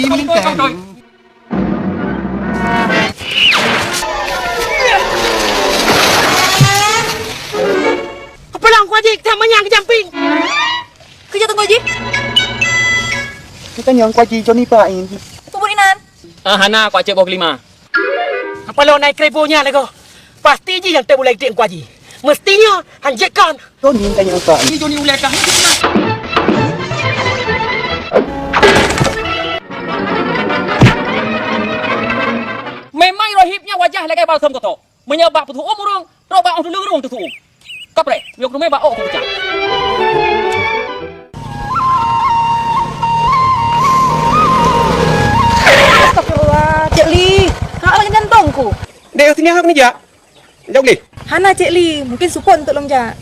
minta. Apa lang ko Haji? Sama niya ke jamping. Kerja tunggu Haji. Kita yang kuaci Johnny pain. Tunggu Inan. Hana aku acik bawa kelima. Apa lo naik kerebonya lagi? Pasti je yang terbulai dik ko Haji. Mestinya hanjekkan. Johnny tanya apa? Ini Johnny ulai kah? Memang rohibnya wajah lagi balsam tu. Menyebab betul umurung, robak untuk lurung tu. Kapre, yok rumah bak tu pecah. Astagfirullah, Cik Li. Hak lagi jantungku. Dek sini hak ni jak. Jauh ni. Hana Cik Li, mungkin supon untuk lomja.